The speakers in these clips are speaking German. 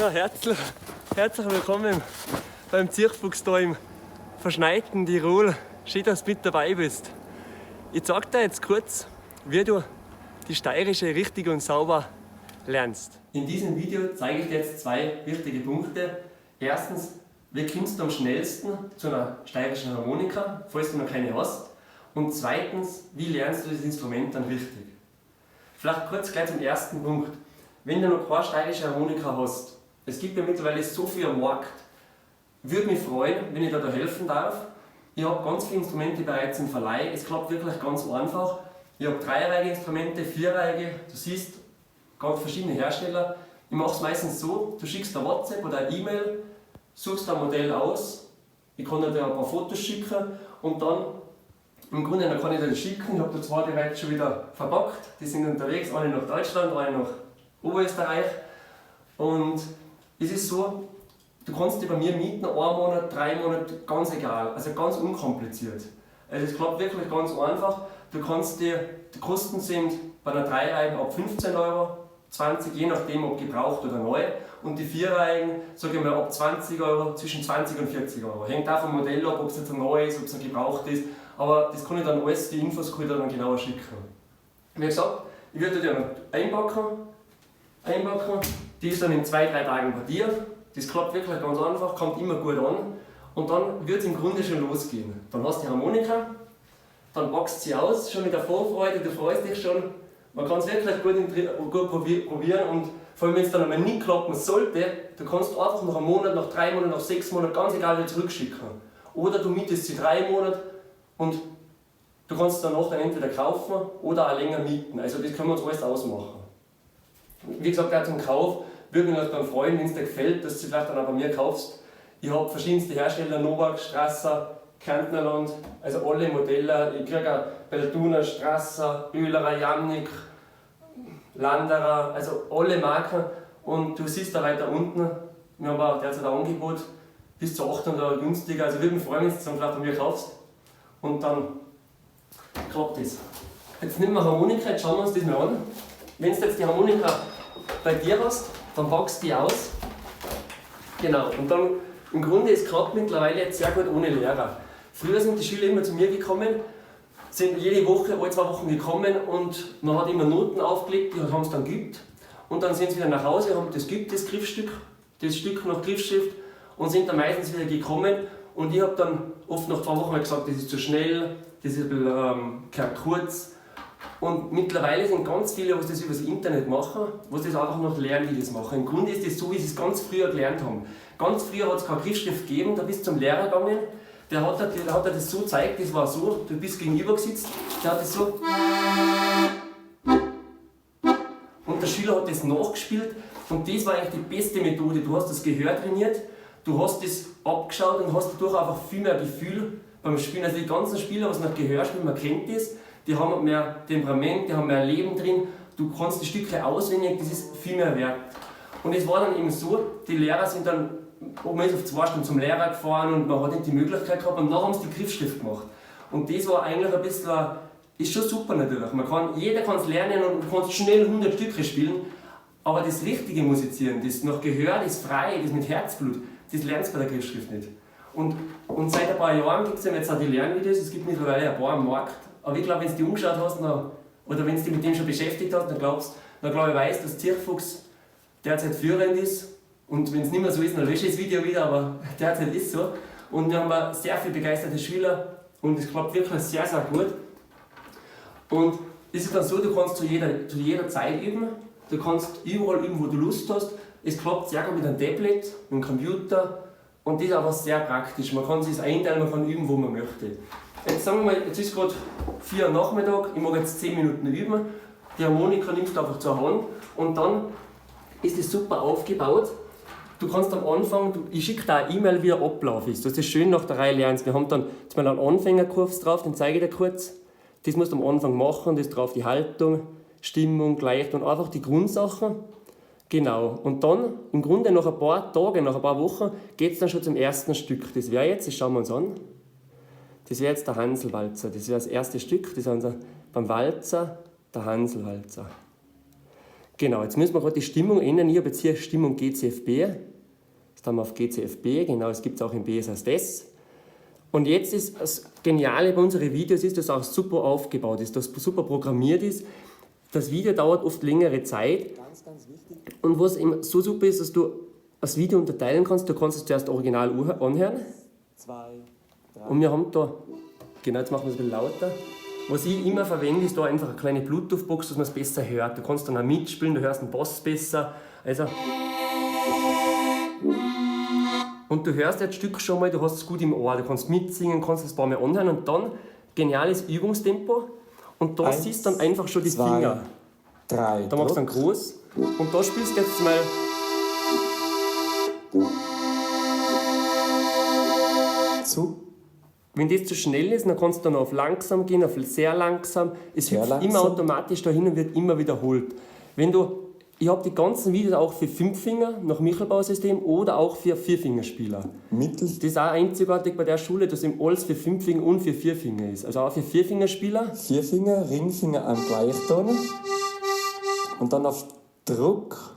Ja, herzlich willkommen beim Zierfuchs hier im verschneiten Tirol. Schön, dass du mit dabei bist. Ich zeige dir jetzt kurz, wie du die steirische richtig und sauber lernst. In diesem Video zeige ich dir jetzt zwei wichtige Punkte. Erstens, wie kommst du am schnellsten zu einer steirischen Harmonika, falls du noch keine hast? Und zweitens, wie lernst du das Instrument dann richtig? Vielleicht kurz gleich zum ersten Punkt. Wenn du noch keine steirische Harmonika hast, es gibt ja mittlerweile so viel am Markt, würde mich freuen, wenn ich dir da helfen darf. Ich habe ganz viele Instrumente bereits im Verleih, es klappt wirklich ganz einfach. Ich habe dreireihige Instrumente, vierreihige, du siehst ganz verschiedene Hersteller. Ich mache es meistens so, du schickst ein WhatsApp oder eine E-Mail, suchst ein Modell aus, ich kann dir ein paar Fotos schicken und dann im Grunde dann kann ich dir das schicken. Ich habe da zwei bereits schon wieder verpackt, die sind unterwegs, eine nach Deutschland, eine nach Oberösterreich. Und es ist so, du kannst die bei mir mieten, 1 Monat, 3 Monate, ganz egal, also ganz unkompliziert. Also es klappt wirklich ganz einfach. Du kannst die Kosten sind bei einer Dreireihen ab 15 €, 20, je nachdem ob gebraucht oder neu. Und die Vierreihen, sage ich mal, ab 20 €, zwischen 20 und 40 €. Hängt auch vom Modell ab, ob es jetzt ein neu ist, ob es ein gebraucht ist. Aber das kann ich dann alles, die Infos kann ich dann genauer schicken. Wie gesagt, ich würde die dann einpacken. Die ist dann in 2-3 Tagen bei dir. Das klappt wirklich ganz einfach, kommt immer gut an. Und dann wird es im Grunde schon losgehen. Dann hast du die Harmonika, dann packst du sie aus, schon mit der Vorfreude, du freust dich schon. Man kann es wirklich gut probieren und vor allem wenn es dann einmal nicht klappen sollte, du kannst einfach nach einem Monat, nach 3 Monaten, nach 6 Monaten, ganz egal wie zurückschicken. Oder du mietest sie 3 Monate und du kannst es danach dann entweder kaufen oder auch länger mieten. Also das können wir uns alles ausmachen. Wie gesagt, auch zum Kauf würde mich dann freuen, wenn es dir gefällt, dass du vielleicht dann auch bei mir kaufst. Ich habe verschiedenste Hersteller, Novak, Strasser, Kärntnerland, also alle Modelle. Ich kriege auch Beltuna, Strasser, Oehlerer, Jannik, Landerer, also alle Marken. Und du siehst da weiter unten, wir haben auch derzeit ein Angebot, bis zu 800 € günstiger. Also würde mich freuen, wenn du es dann vielleicht bei mir kaufst. Und dann klappt das. Jetzt nehmen wir Harmonika, jetzt schauen wir uns das mal an. Wenn du jetzt die Harmonika bei dir hast, dann packst du die aus. Genau, und dann im Grunde ist gerade mittlerweile jetzt sehr gut ohne Lehrer. Früher sind die Schüler immer zu mir gekommen, sind jede Woche, alle 2 Wochen gekommen und man hat immer Noten aufgelegt, die haben es dann geübt. Und dann sind sie wieder nach Hause, haben das geübt, das Griffstück, das Stück nach Griffschrift und sind dann meistens wieder gekommen. Und ich habe dann oft nach 2 Wochen gesagt, das ist zu schnell, das ist ein bisschen kurz. Und mittlerweile sind ganz viele, die das über das Internet machen, die das einfach noch lernen, wie das machen. Im Grunde ist das so, wie sie es ganz früher gelernt haben. Ganz früher hat es keine Griffschrift gegeben, da bist du zum Lehrer gegangen, der hat dir das so gezeigt, das war so, du bist gegenüber gesetzt, der hat das so. Und der Schüler hat das nachgespielt und das war eigentlich die beste Methode. Du hast das Gehör trainiert, du hast das abgeschaut und hast dadurch einfach viel mehr Gefühl beim Spielen. Also die ganzen Spieler, was nach Gehör spielen, man kennt das. Die haben mehr Temperament, die haben mehr Leben drin, du kannst die Stücke auswendig, das ist viel mehr wert. Und es war dann eben so, die Lehrer sind dann, man ist auf 2 Stunden zum Lehrer gefahren und man hat nicht die Möglichkeit gehabt und dann haben sie die Griffschrift gemacht. Und das war eigentlich ein bisschen, ist schon super natürlich. Jeder kann es lernen und du kannst schnell 100 Stücke spielen, aber das richtige Musizieren, das nach Gehör, das Freie, das mit Herzblut, das lernst du bei der Griffschrift nicht. Und seit ein paar Jahren gibt es ja jetzt auch die Lernvideos, es gibt mittlerweile ein paar am Markt. Aber ich glaube, wenn du die umgeschaut hast oder wenn du dich mit dem schon beschäftigt hast, dann glaube ich, weißt, dass Zierfuchs derzeit führend ist. Und wenn es nicht mehr so ist, dann lösche ich das Video wieder, aber derzeit ist es so. Und wir haben sehr viele begeisterte Schüler und es klappt wirklich sehr, sehr gut. Und es ist dann so, du kannst zu jeder Zeit üben, du kannst überall üben, wo du Lust hast. Es klappt sehr gut mit einem Tablet, mit einem Computer und das ist einfach sehr praktisch. Man kann sich das einteilen, man kann üben, wo man möchte. Jetzt sagen wir mal, jetzt ist gerade 4 Uhr Nachmittag, ich mag jetzt 10 Minuten üben. Die Harmonika nimmst du einfach zur Hand und dann ist es super aufgebaut. Du kannst am Anfang, ich schicke dir eine E-Mail, wie der Ablauf ist, dass du das schön nach der Reihe lernst. Wir haben dann jetzt mal einen Anfängerkurs drauf, den zeige ich dir kurz. Das musst du am Anfang machen, das drauf die Haltung, Stimmung, Gleichton, einfach die Grundsachen. Genau, und dann im Grunde nach ein paar Tagen, nach ein paar Wochen geht es dann schon zum ersten Stück. Das wäre jetzt, das schauen wir uns an. Das wäre jetzt der Hanselwalzer, das wäre das erste Stück, das ist beim Walzer der Hanselwalzer. Genau, jetzt müssen wir gerade die Stimmung ändern. Ich habe jetzt hier Stimmung GCFB. Jetzt haben wir auf GCFB, genau, es gibt es auch in BSS. Und jetzt ist das Geniale bei unseren Videos, ist, dass es auch super aufgebaut ist, dass es super programmiert ist. Das Video dauert oft längere Zeit. Ganz, ganz wichtig. Und was eben so super ist, dass du das Video unterteilen kannst. Du kannst es zuerst original anhören. 2, 3. Und wir haben da, genau, jetzt machen wir es ein bisschen lauter. Was ich immer verwende, ist da einfach eine kleine Bluetooth-Box, dass man es besser hört. Du kannst dann auch mitspielen, du hörst den Bass besser. Also und du hörst das Stück schon mal, du hast es gut im Ohr, du kannst mitsingen, kannst es ein paar Mal anhören und dann geniales Übungstempo. Und da siehst du dann einfach schon die 2, Finger. 3. Da machst du dann groß und da spielst du jetzt mal. Zu. Wenn das zu schnell ist, dann kannst du dann auf langsam gehen, auf sehr langsam. Es Sehr hüpft langsam. immer automatisch dahin und wird immer wiederholt. Ich habe die ganzen Videos auch für 5 Finger nach Michelbau-System oder auch für 4-Fingerspieler. Mittel. Das ist auch einzigartig bei der Schule, dass eben alles für 5 Finger und für 4 Finger ist. Also auch für 4-Fingerspieler. 4 Finger, Ringfinger am Gleichton. Und dann auf Druck.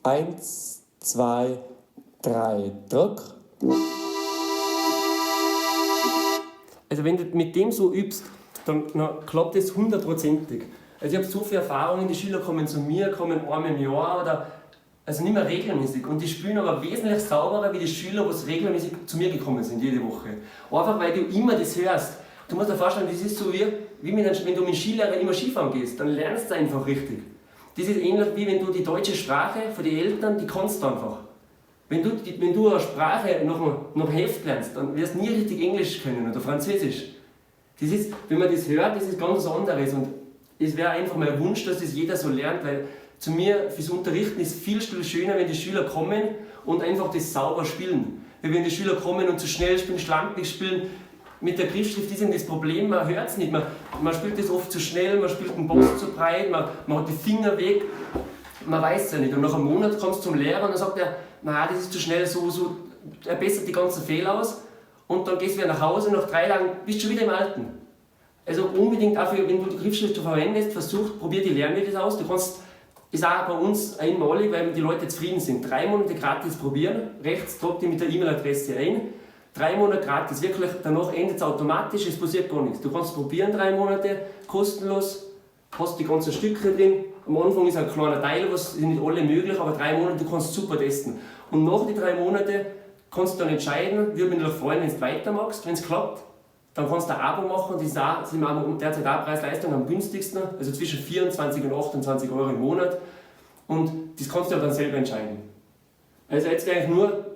1, 2, 3. Druck. Also wenn du mit dem so übst, dann klappt das 100%ig. Also ich habe so viele Erfahrungen, die Schüler kommen zu mir, kommen einmal im Jahr oder also nicht mehr regelmäßig. Und die spielen aber wesentlich sauberer wie die Schüler, die regelmäßig zu mir gekommen sind, jede Woche. Einfach weil du immer das hörst. Du musst dir vorstellen, das ist so wie wenn du mit dem Skilehrer immer Skifahren gehst, dann lernst du einfach richtig. Das ist ähnlich wie wenn du die deutsche Sprache von den Eltern, die kannst du einfach. Wenn du eine Sprache nach dem Heft lernst, dann wirst du nie richtig Englisch können oder Französisch. Das ist, wenn man das hört, das ist ganz was anderes. Und es wäre einfach mein Wunsch, dass das jeder so lernt, weil zu mir fürs Unterrichten ist viel schöner, wenn die Schüler kommen und einfach das sauber spielen. Weil wenn die Schüler kommen und zu schnell spielen, schlampig spielen, mit der Griffschrift ist eben das Problem, man hört es nicht. Man spielt das oft zu schnell, man spielt den Boss zu breit, man hat die Finger weg, man weiß es ja nicht. Und nach einem Monat kommst du zum Lehrer und dann sagt er, na, das ist zu schnell, er bessert die ganzen Fehler aus und dann gehst du wieder nach Hause und nach 3 Tagen bist du schon wieder im Alten. Also unbedingt dafür, wenn du die Griffschrift verwendest, probier die Lernvideos aus. Du kannst, ist auch bei uns einmalig, weil die Leute zufrieden sind. 3 Monate gratis probieren, rechts tragt ihr mit der E-Mail-Adresse ein. 3 Monate gratis, wirklich, danach endet es automatisch, es passiert gar nichts. Du kannst probieren 3 Monate, kostenlos, hast die ganzen Stücke drin. Am Anfang ist ein kleiner Teil, was sind nicht alle möglich, aber 3 Monate, du kannst super testen. Und nach den 3 Monaten kannst du dann entscheiden, würde mich natürlich freuen, wenn du weitermachst, wenn es klappt. Dann kannst du ein Abo machen, die sind derzeit auch Preis-Leistung am günstigsten, also zwischen 24 und 28 Euro im Monat. Und das kannst du aber dann selber entscheiden. Also jetzt eigentlich nur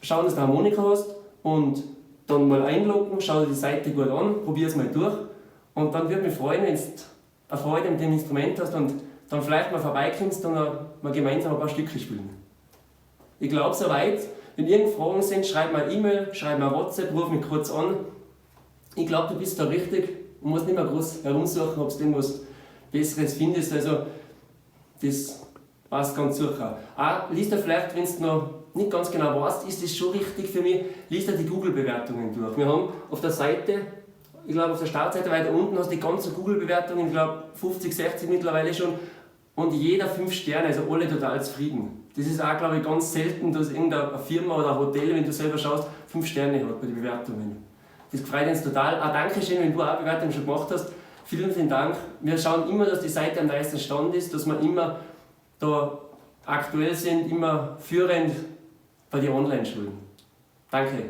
schauen, dass du eine Harmonika hast und dann mal einloggen, schau dir die Seite gut an, probier es mal durch. Und dann würde mich freuen, wenn du eine Freude mit dem Instrument hast und dann vielleicht mal vorbeikommst und mal gemeinsam ein paar Stücke spielen. Ich glaube soweit, wenn irgendwelche Fragen sind, schreib mir eine E-Mail, schreib mir eine WhatsApp, ruf mich kurz an. Ich glaube, du bist da richtig und musst nicht mehr groß herumsuchen, ob du irgendwas Besseres findest. Also, das passt ganz sicher. Auch liest du vielleicht, wenn du noch nicht ganz genau weißt, ist das schon richtig für mich, liest du die Google-Bewertungen durch. Wir haben auf der Seite, ich glaube auf der Startseite weiter unten, hast du die ganzen Google-Bewertungen, ich glaube 50, 60 mittlerweile schon, und jeder 5 Sterne, also alle total zufrieden. Das ist auch, glaube ich, ganz selten, dass irgendeine Firma oder ein Hotel, wenn du selber schaust, 5 Sterne hat bei den Bewertungen. Das freut uns total. Auch Dankeschön, wenn du auch Bewertungen schon gemacht hast. Vielen, vielen Dank. Wir schauen immer, dass die Seite am neuesten Stand ist, dass wir immer da aktuell sind, immer führend bei den Online-Schulen. Danke.